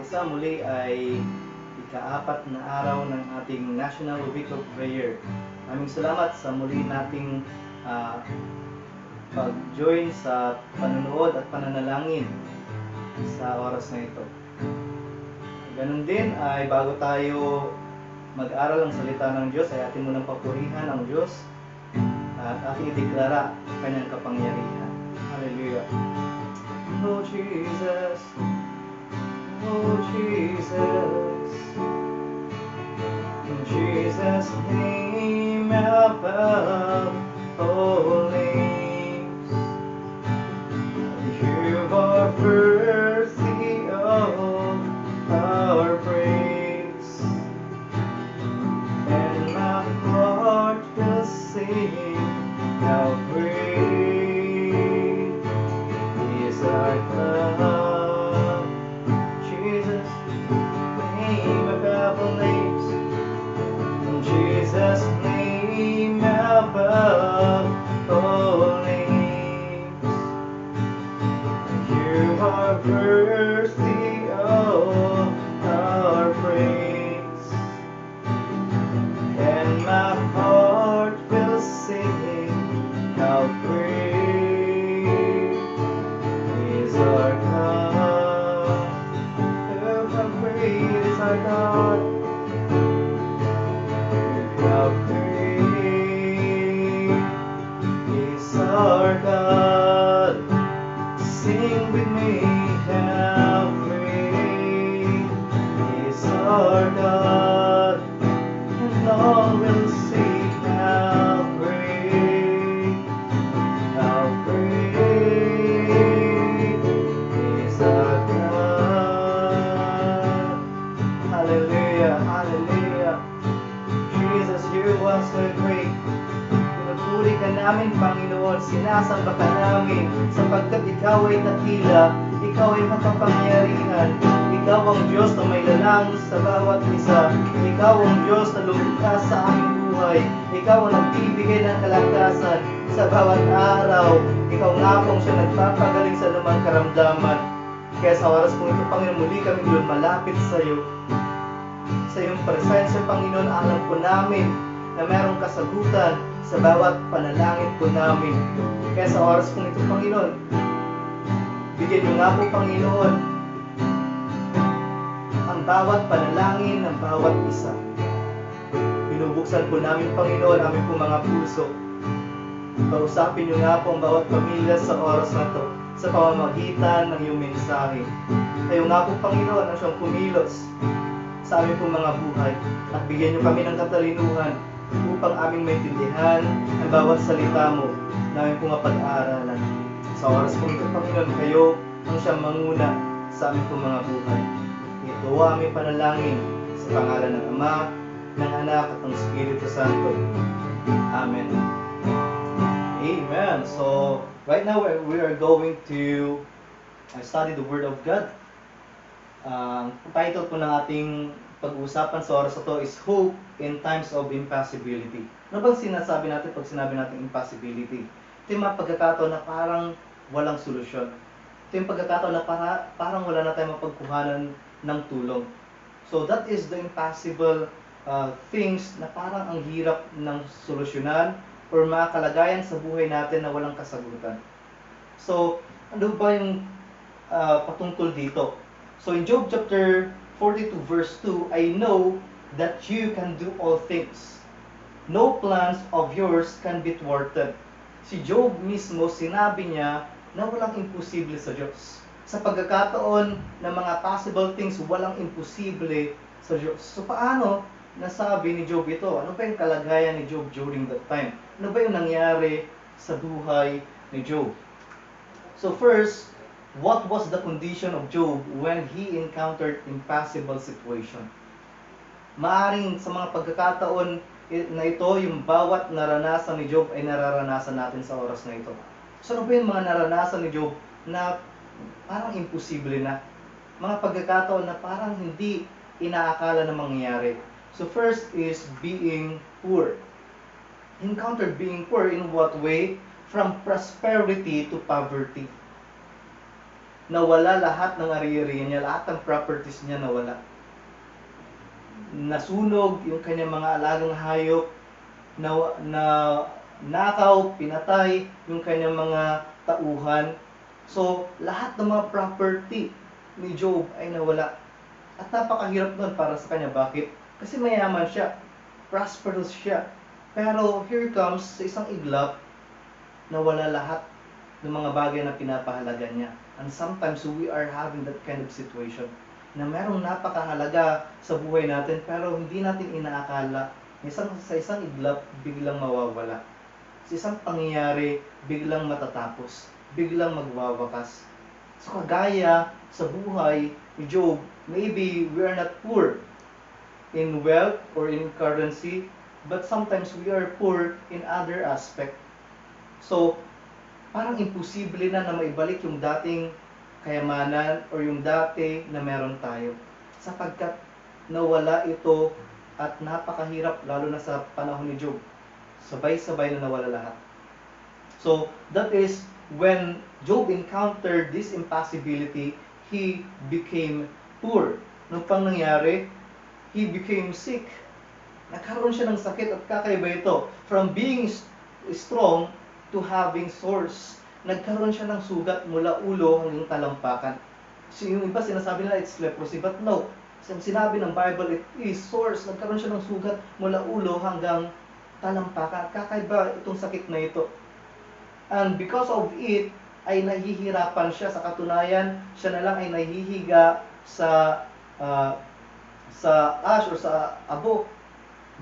isa muli ay ika-4 na araw ng ating National Week of Prayer. Maraming salamat sa muli nating pag-join sa panunood at pananalangin sa oras na ito. Ganun din ay bago tayo mag-aral ng salita ng Diyos ay ating munang papurihan ang Diyos at ating ideklara kanyang kapangyarihan. Hallelujah. Oh Jesus, oh Jesus, in Jesus' name above all names, you are worthy of our praise, and my heart will sing how great is our God. Jesus, name above all names, in Jesus' name above all names, you are worthy of our praise, and my heart will sing how great is our God. Oh, how great is our God. How great is our God. Sing with me, how great is our God. And all will see how great is our God. Hallelujah, hallelujah. Jesus, you are so great. Pinupuri ka namin, Panginoon, sinasamba ka namin, sapagkat ikaw ay dakila, ikaw ay makapangyarihan, ikaw ang Diyos na may lalang sa bawat isa, ikaw ang Diyos na lumikha sa aming buhay, ikaw ang nagbibigay ng kalakasan sa bawat araw, ikaw nga pong siya nagpapagaling sa lumang karamdaman. Kaya sa oras kong ito, Panginoon, muli kami malapit sa iyo. Sa iyong presensya, Panginoon, alam po namin na mayroong kasagutan sa bawat panalangin po namin. Kaya sa oras kong ito, Panginoon, bigyan niyo nga po, Panginoon, ang bawat panalangin ng bawat isa. Binubuksan po namin, Panginoon, aming po mga puso. Kausapin niyo nga po ang bawat pamilya sa oras na to, sa pamamagitan ng iyong mensahe. Kayo nga po, Panginoon, ang siyang kumilos sa aming pong mga buhay, at bigyan niyo kami ng katalinuhan upang aming maintindihan ang bawat salita mo na aming pong mapag-aaralan. Sa oras pong ito, Panginoon, kayo ang siyang manguna sa aming pong mga buhay. Ito ang aming panalangin sa pangalan ng Ama, ng Anak at ng Espiritu Santo. Amen. Amen. So, right now we are going to study the Word of God. Ang title po ng ating pag-uusapan sa oras na to is Hope in Times of Impossibility. Ano bang sinasabi natin pag sinabi natin impossibility? Ito yung mga pagkakataon na parang walang solusyon. Ito yung pagkakataon na parang wala na tayong mapagkuhanan ng tulong. So that is the impossible things na parang ang hirap ng solusyonan or mga kalagayan sa buhay natin na walang kasagutan. So, ano ba yung patungkol dito? So in Job chapter 42 verse 2, I know that you can do all things. No plans of yours can be thwarted. Si Job mismo, sinabi niya na walang imposible sa Diyos. Sa pagkakataon ng mga possible things, walang imposible sa Diyos. So paano nasabi ni Job ito? Ano ba yung kalagayan ni Job during that time? Ano ba yung nangyari sa buhay ni Job? So first, what was the condition of Job when he encountered impossible situation? Maaring sa mga pagkakataon na ito, yung bawat naranasan ni Job ay nararanasan natin sa oras na ito. So ano ba yung mga naranasan ni Job na parang imposible na? Mga pagkakataon na parang hindi inaakala na mangyayari. So first is being poor. Encountered being poor in what way? From prosperity to poverty. nawala lahat ng ari-ari niya, lahat ng properties niya nawala. Nasunog yung kanyang mga alagang hayop, na nakaw, pinatay yung kanyang mga tauhan. So, lahat ng mga property ni Job ay nawala. At napakahirap nun para sa kanya. Bakit? Kasi mayaman siya, prosperous siya. Pero here comes, sa isang iglap, nawala lahat ng mga bagay na pinapahalaga niya. And sometimes we are having that kind of situation na merong napakahalaga sa buhay natin pero hindi natin inaakala. Sa isang iglap, biglang mawawala. Sa isang pangyayari, biglang matatapos. Biglang magwawakas. So kagaya sa buhay ni Job, maybe we are not poor in wealth or in currency, but sometimes we are poor in other aspect. So, parang imposible na maibalik yung dating kayamanan or yung dati na meron tayo. Sapagkat nawala ito at napakahirap lalo na sa panahon ni Job. Sabay-sabay na nawala lahat. So, that is when Job encountered this impossibility, he became poor. Nung pang nangyari, he became sick. Nagkaroon siya ng sakit at kakaiba ito. From being strong to having sores. Nagkaroon siya ng sugat mula ulo hanggang talampakan. So, yung iba sinasabi nila it's leprosy, but no. Sinabi ng Bible, it is sores. Nagkaroon siya ng sugat mula ulo hanggang talampakan. Kakaiba itong sakit na ito. And because of it, ay nahihirapan siya. Sa katunayan, siya na lang ay nahihiga sa ash or sa abo.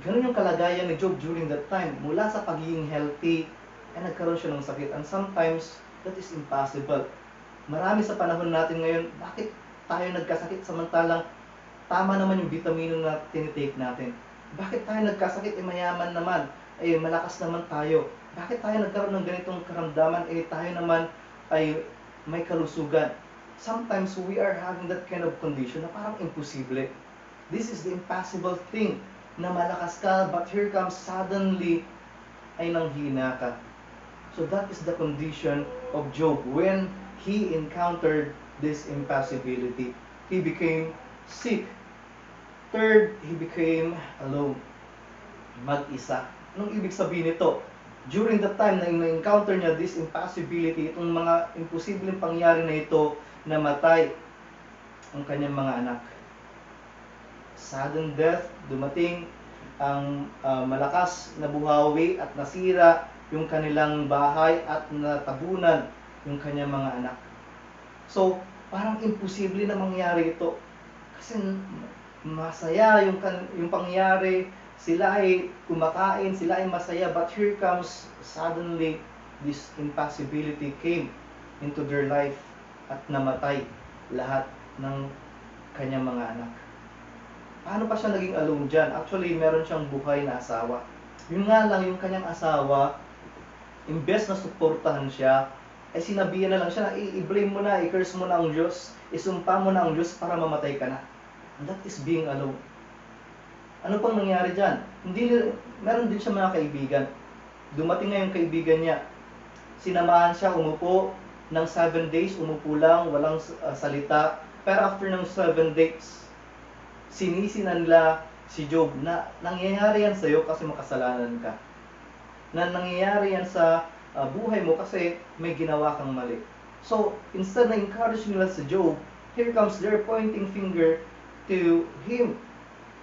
Ganun yung kalagayan ni Job during that time. Mula sa pagiging healthy, ay nagkaroon siya ng sakit. And sometimes, that is impossible. Marami sa panahon natin ngayon, bakit tayo nagkasakit samantalang tama naman yung vitamino na tinitake natin? Bakit tayo nagkasakit? Mayaman naman. Malakas naman tayo. Bakit tayo nagkaroon ng ganitong karamdaman? Tayo naman ay may kalusugan. Sometimes we are having that kind of condition na parang imposible. This is the impossible thing na malakas ka, but here comes suddenly ay nanghina ka. So that is the condition of Job when he encountered this impossibility. He became sick. Third, he became alone. Mag-isa. Anong ibig sabihin nito? During the time na na-encounter niya this impossibility, itong mga imposibleng pangyari na ito, namatay ang kanyang mga anak. Sudden death, dumating ang malakas na buhawi at nasira yung kanilang bahay at natabunan yung kanyang mga anak. So, parang imposible na mangyari ito. Kasi masaya yung pangyari, sila ay kumakain, sila ay masaya, but here comes suddenly this impossibility came into their life at namatay lahat ng kanyang mga anak. Paano pa siya naging alone dyan? Actually, meron siyang buhay na asawa. Yun nga lang, yung kanyang asawa, imbes na suportahan siya, ay sinabihan na lang siya na i-blame mo na, i-curse mo na ang Diyos, isumpa mo na ang Diyos para mamatay ka na. And that is being alone. Ano pang nangyari dyan? Meron din siya mga kaibigan. Dumating na yung kaibigan niya. Sinamahan siya, umupo ng 7 days, umupo lang, walang salita. Pero after ng 7 days, sinisi na nila si Job na nangyayari yan sa'yo kasi makasalanan ka. Na nangyayari yan sa buhay mo kasi may ginawa kang mali. So, instead na encourage nila si Job, here comes their pointing finger to him.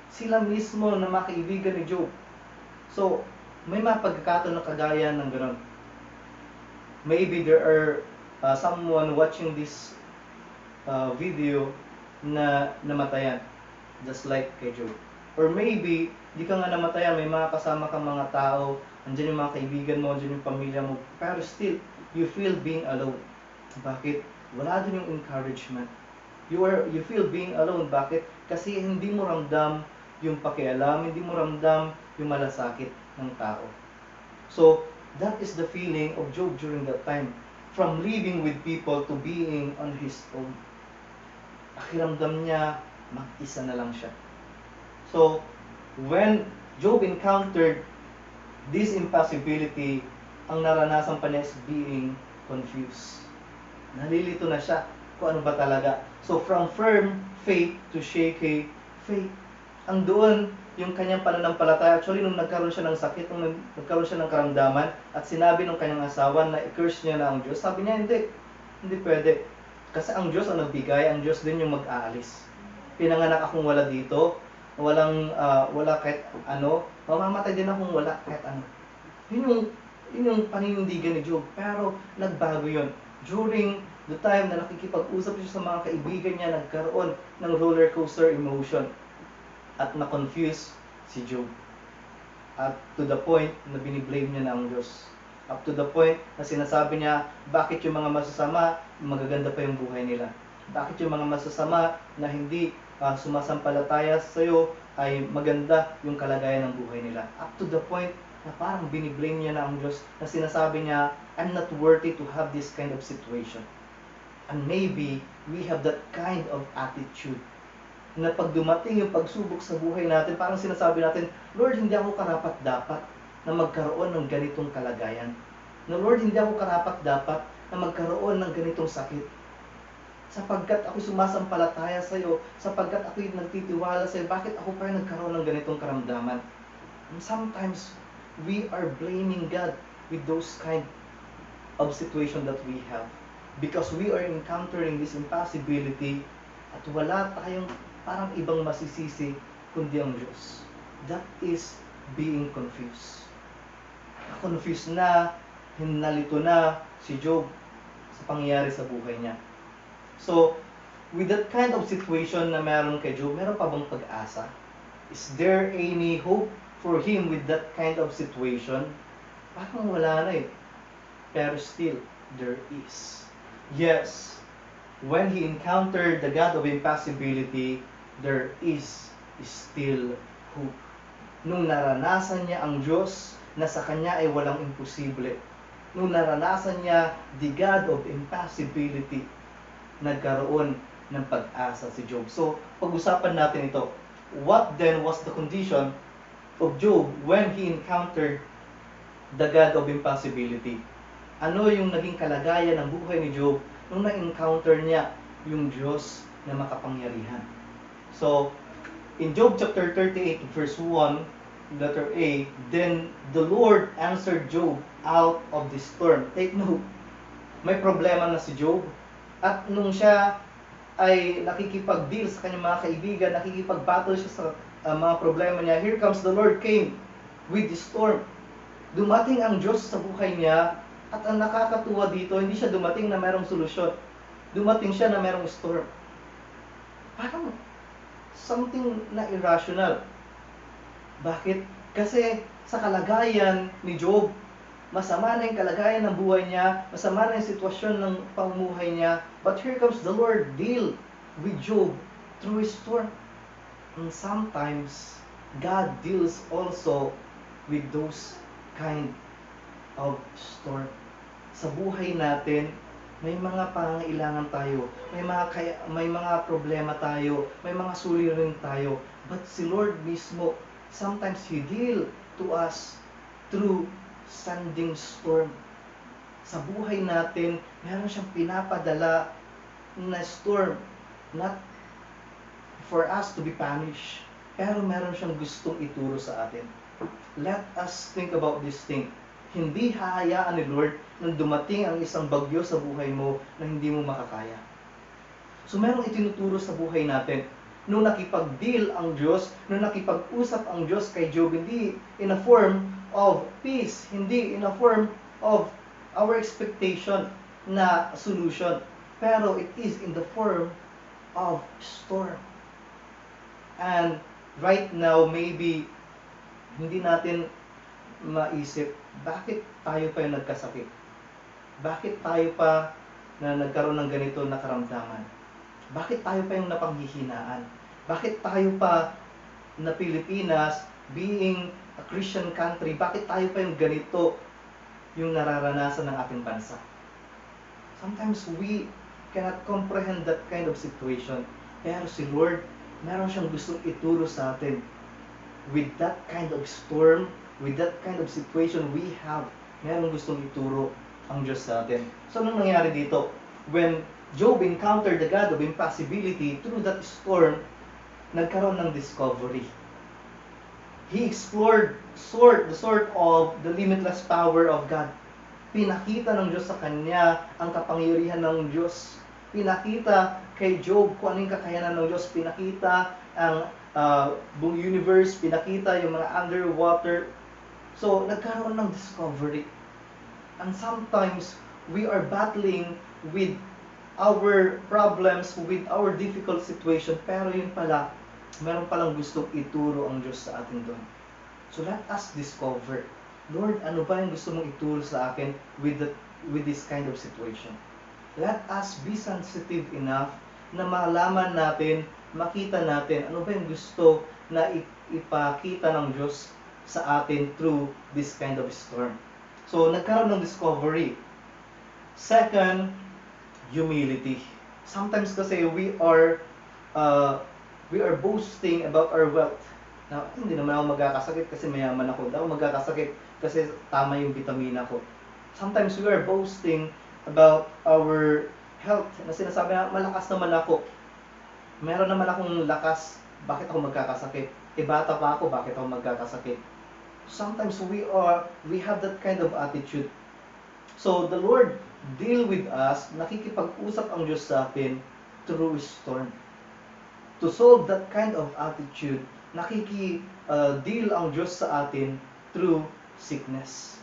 Sila mismo na mga kaibigan ni Job. So, may mga pagkakataon na kagaya ng gano'n. Maybe there are someone watching this video na namatayan, just like kay Job. Or maybe, di ka nga namatayan, may mga kasama kang mga tao, andyan yung mga kaibigan mo, andyan yung pamilya mo, pero still, you feel being alone. Bakit? Wala din yung encouragement. You feel being alone. Bakit? Kasi hindi mo ramdam yung pakialam, hindi mo ramdam yung malasakit ng tao. So, that is the feeling of Job during that time. From living with people to being on his own. Pakiramdam niya, mag-isa na lang siya. So, when Job encountered this impossibility, ang naranasan pa niya is being confused. Nalilito na siya. kung ano ba talaga. So from firm faith to shaky faith. Ang doon, yung kanyang pananampalataya, actually nung nagkaroon siya ng sakit, nung nagkaroon siya ng karamdaman, at sinabi ng kanyang asawa na i-curse niya na ang Diyos, sabi niya, hindi pwede. Kasi ang Diyos ang nagbigay, ang Diyos din yung mag-aalis. Pinanganak akong wala dito, wala kahit ano, mamamatay din akong wala kahit ano. Yun yung paninindigan ni Job, pero nagbago yun. During the time na nakikipag-usap siya sa mga kaibigan niya, nagkaroon ng roller coaster emotion at na-confuse si Job. At to the point na biniblame niya na ang Diyos. Up to the point na sinasabi niya, bakit yung mga masasama, magaganda pa yung buhay nila? Bakit yung mga masasama na hindi sumasampalataya sa iyo ay maganda yung kalagayan ng buhay nila? Up to the point na parang biniblame niya na ang Diyos, na sinasabi niya, I'm not worthy to have this kind of situation. And maybe we have that kind of attitude na pag dumating yung pagsubok sa buhay natin, parang sinasabi natin, Lord, hindi ako karapat-dapat na magkaroon ng ganitong kalagayan. Na Lord, hindi ako karapat-dapat na magkaroon ng ganitong sakit. Sapagkat ako'y sumasampalataya sa iyo, sapagkat ako'y nagtitiwala sa iyo, bakit ako pa rin nagkaroon ng ganitong karamdaman? And sometimes, we are blaming God with those kind of situation that we have. Because we are encountering this impossibility at wala tayong parang ibang masisisi kundi ang Diyos. That is being confused. Confused na, hinalito na si Job sa pangyayari sa buhay niya. So, with that kind of situation na meron kay Job, meron pa bang pag-asa? Is there any hope for him with that kind of situation? Parang wala na eh. Pero still, there is. Yes, when he encountered the God of impossibility, there is still hope. Nung naranasan niya ang Diyos na sa kanya ay walang imposible, nung naranasan niya the God of impossibility, nagkaroon ng pag-asa si Job. So, pag-usapan natin ito. What then was the condition of Job when he encountered the God of impossibility? Ano yung naging kalagayan ng buhay ni Job nung na-encounter niya yung Diyos na makapangyarihan? So, in Job chapter 38, verse 1, letter A, then the Lord answered Job out of the storm. Take note, may problema na si Job. At nung siya ay nakikipag-deal sa kanyang mga kaibigan, nakikipag-battle siya sa mga problema niya, here comes the Lord came with the storm. Dumating ang Diyos sa buhay niya, at ang nakakatuwa dito, hindi siya dumating na merong solusyon. Dumating siya na merong storm. Parang something na irrational. Bakit? Kasi sa kalagayan ni Job, masama na yung kalagayan ng buhay niya, masama na yung sitwasyon ng pamumuhay niya, but here comes the Lord deal with Job through his storm. And sometimes, God deals also with those kind of storm. Sa buhay natin, may mga pangangailangan tayo, may mga problema tayo, may mga suliranin tayo, but si Lord mismo, sometimes He deal to us through sending storm. Sa buhay natin, meron siyang pinapadala na storm, not for us to be punished, pero meron siyang gustong ituro sa atin. Let us think about this thing. Hindi hahayaan ni Lord na dumating ang isang bagyo sa buhay mo na hindi mo makakaya. So merong itinuturo sa buhay natin. Nung nakipag-deal ang Diyos, nung nakipag-usap ang Diyos kay Job, hindi in a form of peace, hindi in a form of our expectation na solution, pero it is in the form of storm. And right now, maybe hindi natin maisip, bakit tayo pa yung nagkasakit? Bakit tayo pa na nagkaroon ng ganito na karamdaman? Bakit tayo pa yung napanghihinaan? Bakit tayo pa na Pilipinas, being a Christian country, bakit tayo pa yung ganito yung nararanasan ng ating bansa? Sometimes we cannot comprehend that kind of situation. Pero si Lord, meron siyang gustong ituro sa atin. With that kind of storm, with that kind of situation we have, meron gustong ituro ang Diyos sa atin. So, anong nangyari dito? When Job encountered the God of impossibility. Through that storm, nagkaroon ng discovery. He explored the sort of the limitless power of God. Pinakita ng Diyos sa kanya ang kapangyarihan ng Diyos. Pinakita kay Job kung anong kakayanan ng Diyos. Pinakita ang buong universe. Pinakita yung mga underwater. So, nagkaroon ng discovery. And sometimes, we are battling with our problems, with our difficult situation. Pero yun pala, meron palang gustong ituro ang Diyos sa atin doon. So let us discover, Lord, ano ba yung gusto mong ituro sa akin with this kind of situation? Let us be sensitive enough na malaman natin, makita natin, ano ba yung gusto na ipakita ng Diyos sa atin through this kind of storm. So, nagkaroon ng discovery. Second, humility. Sometimes kasi we are boasting about our wealth. Na hindi naman ako magkakasakit kasi mayaman ako. Hindi ako magkakasakit kasi tama yung vitamina ko. Sometimes we are boasting about our health. Na sinasabi na malakas naman ako. Meron naman akong lakas. Bakit ako magkakasakit? Bata pa ako, bakit ako magkakasakit? Sometimes we have that kind of attitude. So the Lord deal with us, nakikipag-usap ang Diyos sa atin through storm. To solve that kind of attitude, deal ang Diyos sa atin through sickness.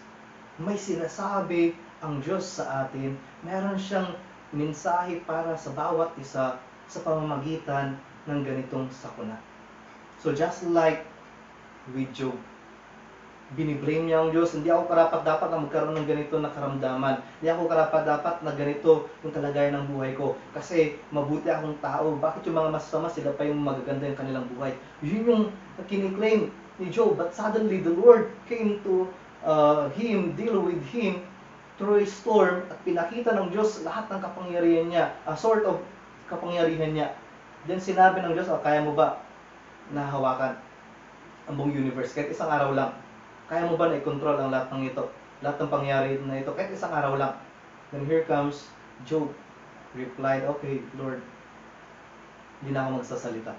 May sinasabi ang Diyos sa atin, meron siyang mensahe para sa bawat isa sa pamamagitan ng ganitong sakuna. So just like with Job, biniblame niya ang Diyos, hindi ako karapat-dapat na magkaroon ng ganito na karamdaman. Hindi ako karapat-dapat na ganito yung kalagayan ng buhay ko. Kasi mabuti akong tao. Bakit yung mga masama, sila pa yung magaganda yung kanilang buhay? Yun yung kiniklaim ni Job. But suddenly, the Lord came to deal with him through a storm at pinakita ng Diyos lahat ng kapangyarihan niya, a sort of kapangyarihan niya. Then sinabi ng Diyos, kaya mo ba na hawakan ang buong universe kahit isang araw lang? Kaya mo ba na i-control ang lahat ng ito? Lahat ng pangyari na ito, kahit isang araw lang. Then here comes Job. Replied, okay, Lord, hindi na ako magsasalita.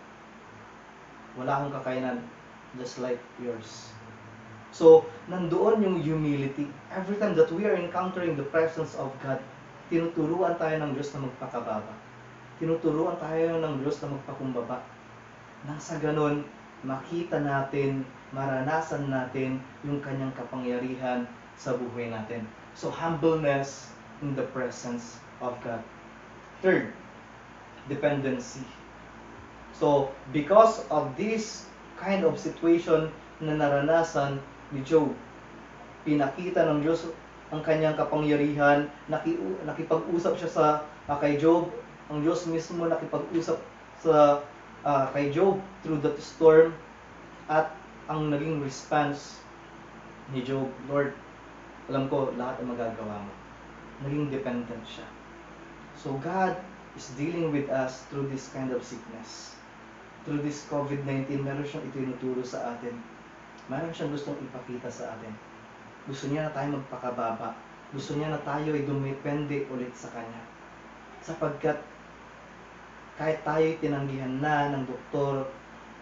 Wala akong kakayanan, just like yours. So, nandoon yung humility. Every time that we are encountering the presence of God, tinuturuan tayo ng Diyos na magpakababa. Tinuturuan tayo ng Diyos na magpakumbaba. Nang sa ganun, makita natin, maranasan natin yung kanyang kapangyarihan sa buhay natin. So, humbleness in the presence of God. Third, dependency. So, because of this kind of situation na naranasan ni Job, pinakita ng Diyos ang kanyang kapangyarihan, nakipag-usap siya kay Job, ang Diyos mismo nakipag-usap kay Job through that storm, at ang naging response ni Job, Lord, alam ko lahat ang magagawa mo. Naging dependent siya. So God is dealing with us through this kind of sickness. Through this COVID-19, meron siyang itinuturo sa atin. Meron siyang gustong ipakita sa atin. Gusto niya na tayo magpakababa. Gusto niya na tayo ay dumepende ulit sa Kanya. Sapagkat kahit tayo'y tinanggihan na ng doktor,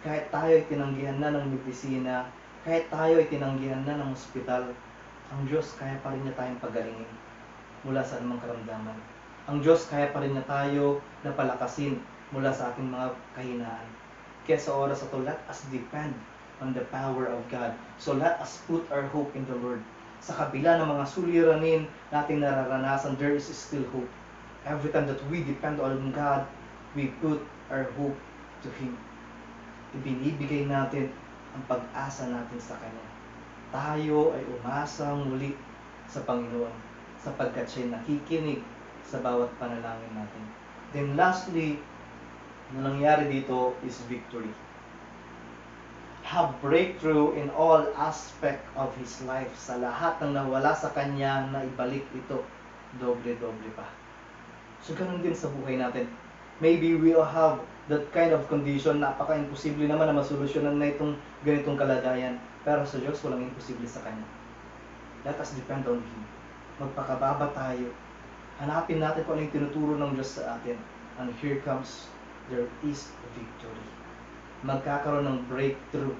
kahit tayo'y tinanggihan na ng medisina, kahit tayo'y tinanggihan na ng ospital, ang Diyos kaya pa rin niya tayong pagalingin mula sa anumang karamdaman. Ang Diyos kaya pa rin niya tayo na palakasin mula sa ating mga kahinaan. Kaya sa oras ito, let us depend on the power of God. So let us put our hope in the Lord. Sa kabila ng mga suliranin nating nararanasan, there is still hope. Every time that we depend on God, we put our hope to Him. Ibinibigay natin ang pag-asa natin sa Kanya. Tayo ay umasa muli sa Panginoon sapagkat siya'y nakikinig sa bawat panalangin natin. Then lastly, na nangyari dito is victory. Have breakthrough in all aspect of his life. Sa lahat ng nawala sa kanya, na ibalik ito doble-doble pa. So ganun din sa buhay natin. Maybe we all have that kind of condition, napaka-imposible naman na masolusyonan na itong ganitong kalagayan. Pero sa Diyos, walang imposible sa Kanya. Let us depend on Him. Magpakababa tayo. Hanapin natin kung ano yung tinuturo ng Diyos sa atin. And here comes, there is victory. Magkakaroon ng breakthrough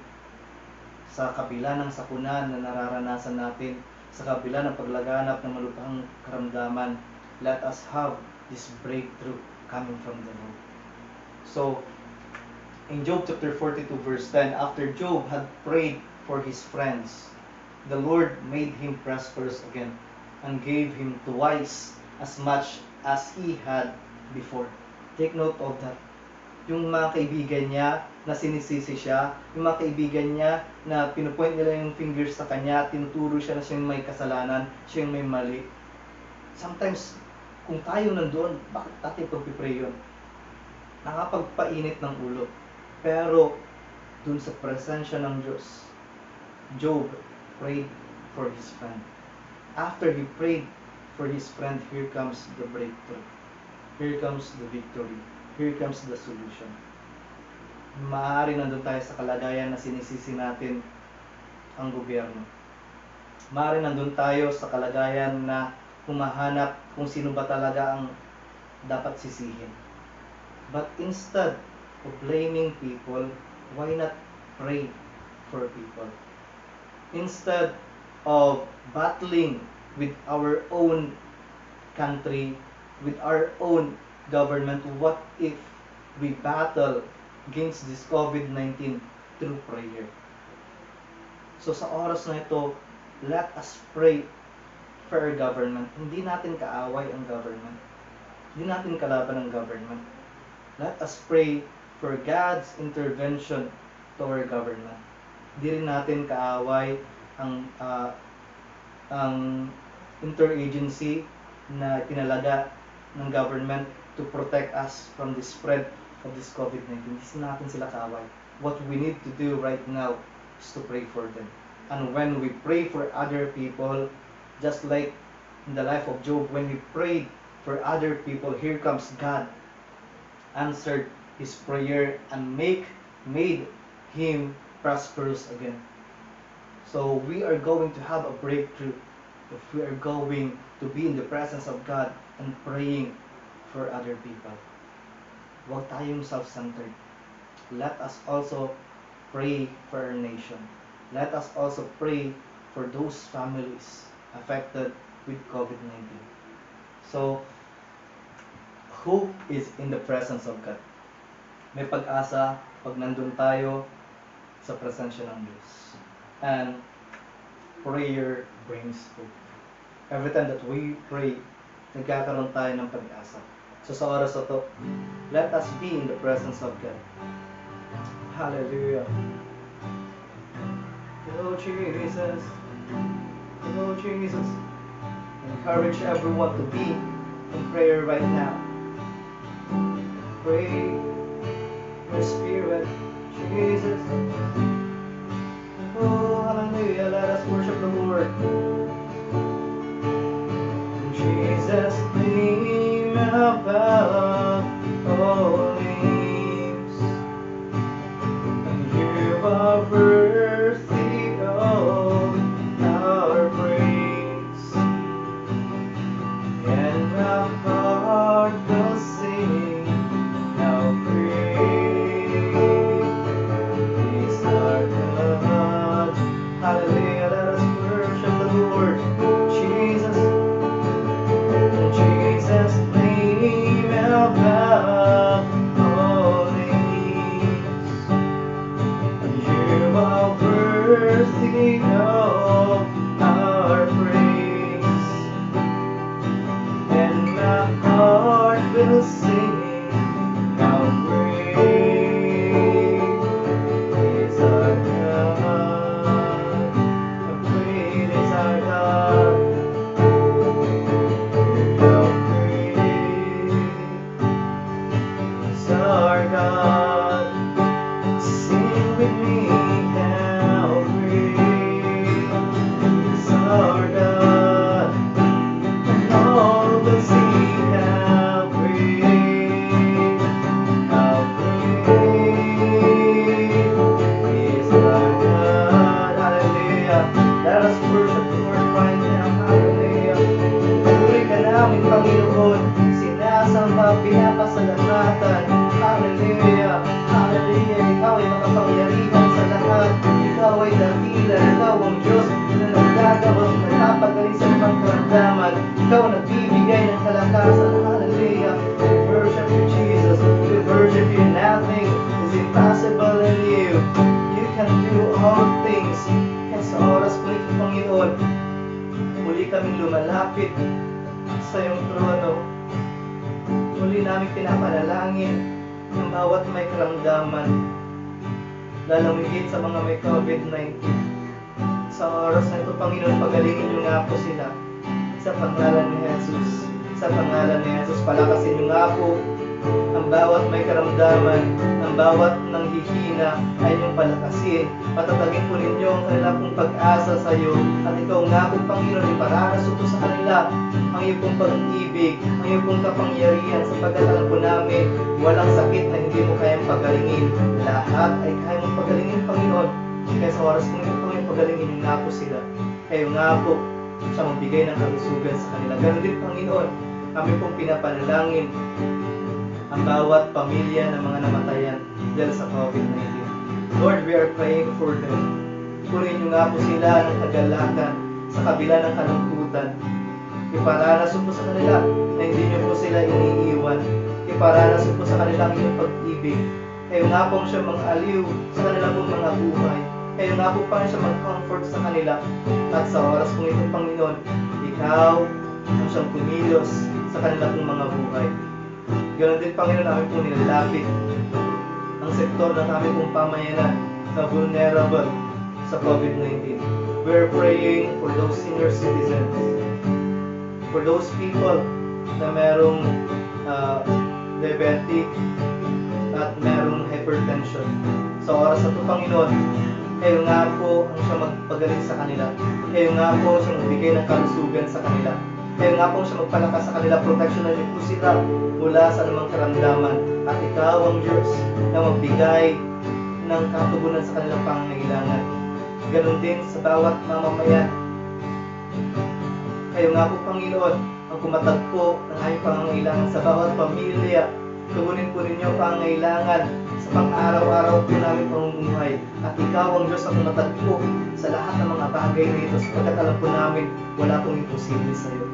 sa kabila ng sakunan na nararanasan natin, sa kabila ng paglaganap ng malubhang karamdaman. Let us have this breakthrough coming from the Lord. So, in Job chapter 42 verse 10, after Job had prayed for his friends, the Lord made him prosperous again and gave him twice as much as he had before. Take note of that. Yung mga kaibigan niya na sinisisi siya, yung mga kaibigan niya na pinupoint nila yung fingers sa kanya, tinuturo siya na siya yung may kasalanan, siya yung may mali. Sometimes, kung tayo nandoon, bakit natin pagpipray yun? Nakapagpainit ng ulo. Pero, dun sa presensya ng Diyos, Job prayed for his friend. After he prayed for his friend, here comes the breakthrough. Here comes the victory. Here comes the solution. Maaari nandun tayo sa kalagayan na sinisisi natin ang gobyerno. Maaari nandun tayo sa kalagayan na humahanap kung sino ba talaga ang dapat sisihin. But instead of blaming people, why not pray for people? Instead of battling with our own country, with our own government, what if we battle against this COVID-19 through prayer? So sa oras na ito, let us pray for our government. Hindi natin kaaway ang government. Hindi natin kalaban ang government. Let us pray for God's intervention to our government. Hindi rin natin kaaway ang interagency na tinalaga ng government to protect us from the spread of this COVID-19. Hindi natin sila kaaway. What we need to do right now is to pray for them. And when we pray for other people, just like in the life of Job, when he prayed for other people, here comes God, answered his prayer and made him prosperous again. So we are going to have a breakthrough if we are going to be in the presence of God and praying for other people. Huwag tayong self-centered. Let us also pray for our nation. Let us also pray for those families affected with COVID-19. So, hope is in the presence of God. May pag-asa pag nandun tayo sa presensya ng Diyos. And prayer brings hope. Every time that we pray, nagkakaroon tayo ng pag-asa. So sa oras na to, let us be in the presence of God. Hallelujah. Oh Jesus. Oh Jesus. Encourage everyone to be in prayer right now. Pray your spirit, Jesus. Oh, hallelujah. Let us worship the Lord. In Jesus' name above all names. And you are worthy of our praise. And my heart will sing. Now praise our God. Hallelujah, let us worship the Lord. Jesus, in Jesus' name Panginoon, muli kaming lumalapit sa iyong trono. Muli namin pinapanalangin ang bawat may karamdaman, lalong higit sa mga may COVID-19. Sa oras na ito, Panginoon, pagalingin niyo nga po sila sa pangalan ni Jesus. Sa pangalan ni Jesus, palakasin niyo nga po ang bawat may karamdaman, ang bawat nanghihina ay inyong palakasin. Patatagin po ninyo ang kanilang pong pag-asa sa iyo. At ikaw nga po, Panginoon, iparanas po sa kanila ang iyong pong pag-ibig, ang iyong pong kapangyarihan, sapagkat alam po namin, walang sakit na hindi mo kayang pagalingin. Lahat ay kaya mong pagalingin, Panginoon. Kaya sa oras kong ito, Panginoon, pagalingin niyo nga po sila. Kayo nga po siya magbigay ng kalusugan sa kanila. Ganun din, Panginoon, kami pong pinapanalangin ang bawat pamilya ng mga namatayan dahil sa COVID-19. Lord, we are praying for them. Punin niyo nga po sila ng kagalakan sa kabila ng kalungkutan. Iparanas po sa kanila na hindi niyo po sila iniiwan. Iparanas po sa kanila ang iyong pag-ibig. Kayo nga po siya mag-aliw sa kanila pong mga buhay. Kayo nga po pa siya mag-comfort sa kanila. At sa oras kong ito, Panginoon, ikaw ang siyang kumilos sa kanila pong mga buhay. Ganon din, Panginoon, namin po nilalapit ang sektor ng aming pong pamayanan na vulnerable sa COVID-19. We're praying for those senior citizens, for those people na merong diabetic at merong hypertension. Sa oras na ito, Panginoon, kayo nga po ang siya magpagaling sa kanila. Kayo nga po siya magbigay ng kalusugan sa kanila. Kayo nga po siya magpalakas sa kanila. Proteksyonan niyo po sila mula sa anumang karamdaman. At ikaw ang Diyos na magbigay ng katugunan sa kanilang pangangailangan. Ganon din sa bawat mamamayan. Kayo nga po, Panginoon, ang kumatagpo ng aming pangangailangan sa bawat pamilya. Tugunin po ninyo ang pangangailangan sa pang-araw-araw po namin pamumuhay. At ikaw ang Diyos na kumatagpo sa lahat ng mga bagay nito, sapagkat alam po namin wala pong imposible sa iyo.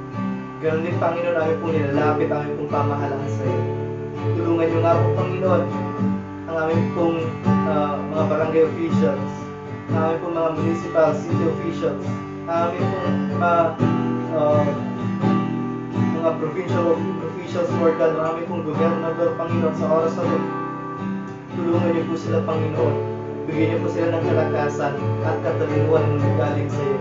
Ganon din, Panginoon, namin pong nilalapit ang aming pong pamahalaan sa iyo. Tulungan niyo nga po, Panginoon, ang aming pong mga barangay officials, ang aming pong mga municipal city officials, ang aming pong mga provincial officials, Lord God, ang aming pong gobernador, Panginoon, sa oras na ito. Tulungan niyo po sila, Panginoon. Bigyan niyo po sila ng kalakasan at katalinuhan ng galing sa iyo.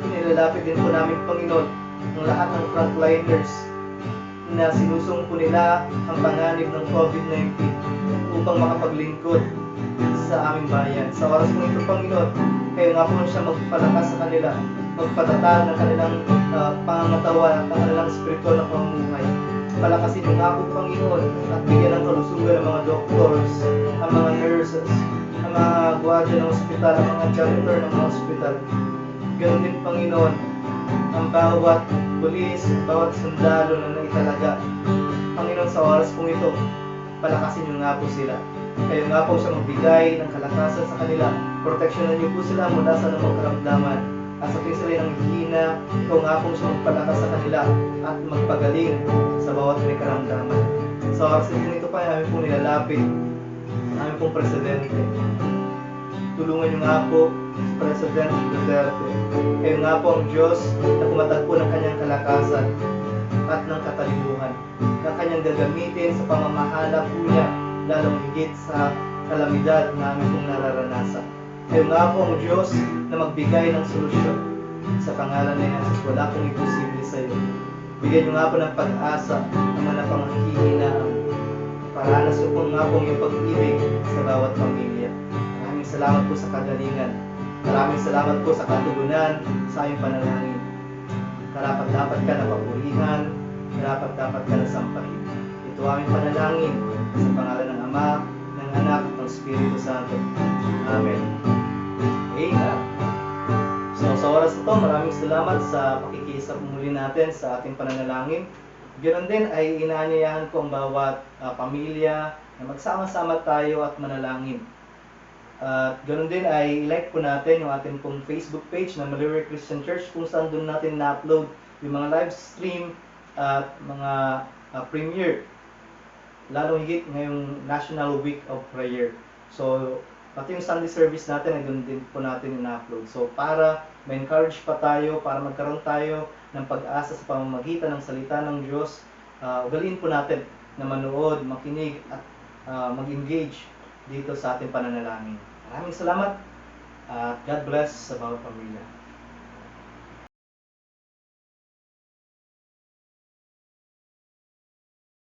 Nilalapit din po namin, Panginoon, ang lahat ng frontliners na sinusong po nila ang panganib ng COVID-19 upang makapaglingkod sa aming bayan. Sa oras po ito, Panginoon, kayo nga po siya magpalakas sa kanila, magpatatag ng kanilang pangangatawan at ang kanilang spiritual na pamumuhay. Palakasin niyo nga po, Panginoon, at bigyan ng kalusugan ng mga doctors, ang mga nurses, ang mga gwardiya ng ospital, ang mga janitor ng mga ospital. Ganon din, Panginoon, ang bawat pulis, bawat sundalo na naitalaga. Panginoon, sa oras pong ito, palakasin niyo nga po sila. Kayo nga po siya magbigay ng kalakasan sa kanila. Proteksyonan niyo po sila mula sa anumang karamdaman. At sa tuwing sila ng hina, ikaw nga po siya magpalakas sa kanila at magpagaling sa bawat may karamdaman. Sa oras pong ito pa, namin pong nilalapit ang aming pong presidente. Tulungan niyo nga po President Duterte. Kayo nga po ang Diyos na kumatagpo ng kanyang kalakasan at ng katalinuhan na kanyang gagamitin sa pamamahala po niya, lalong higit sa kalamidad na aming pong nararanasan. Kayo nga po ang Diyos na magbigay ng solusyon. Sa pangalan ni Jesus, wala pong imposible sa iyo. Bigyan niyo nga po ng pag-asa ang mga panghihinaan. Paranas niyo po nga po yung pag-ibig sa bawat pamilya. Maraming salamat po sa kagalingan. Maraming salamat po sa katugunan sa iyong panalangin. Karapat-dapat ka na papurihan, karapat-dapat ka na sampahin. Ito aming panalangin sa pangalan ng Ama, ng Anak, at ng Espiritu Santo. Amen. Amen. So sa oras na ito, maraming salamat sa pakikisa muli natin sa ating pananalangin. Ganoon din ay inaanyayahan ko ang bawat pamilya na magsama-sama tayo at manalangin. At ganoon din ay i-like po natin yung ating pong Facebook page na Maluri Christian Church, kung saan doon natin na-upload yung mga live stream at mga premiere, lalo higit ngayong National Week of Prayer. So Pati yung Sunday service natin ay doon din po natin ina-upload. So para ma-encourage pa tayo, para magkaroon tayo ng pag-asa sa pamamagitan ng salita ng Diyos, ugaliin po natin na manood, makinig at mag-engage dito sa ating pananalangin. Maraming salamat at God bless sa bawat pamilya.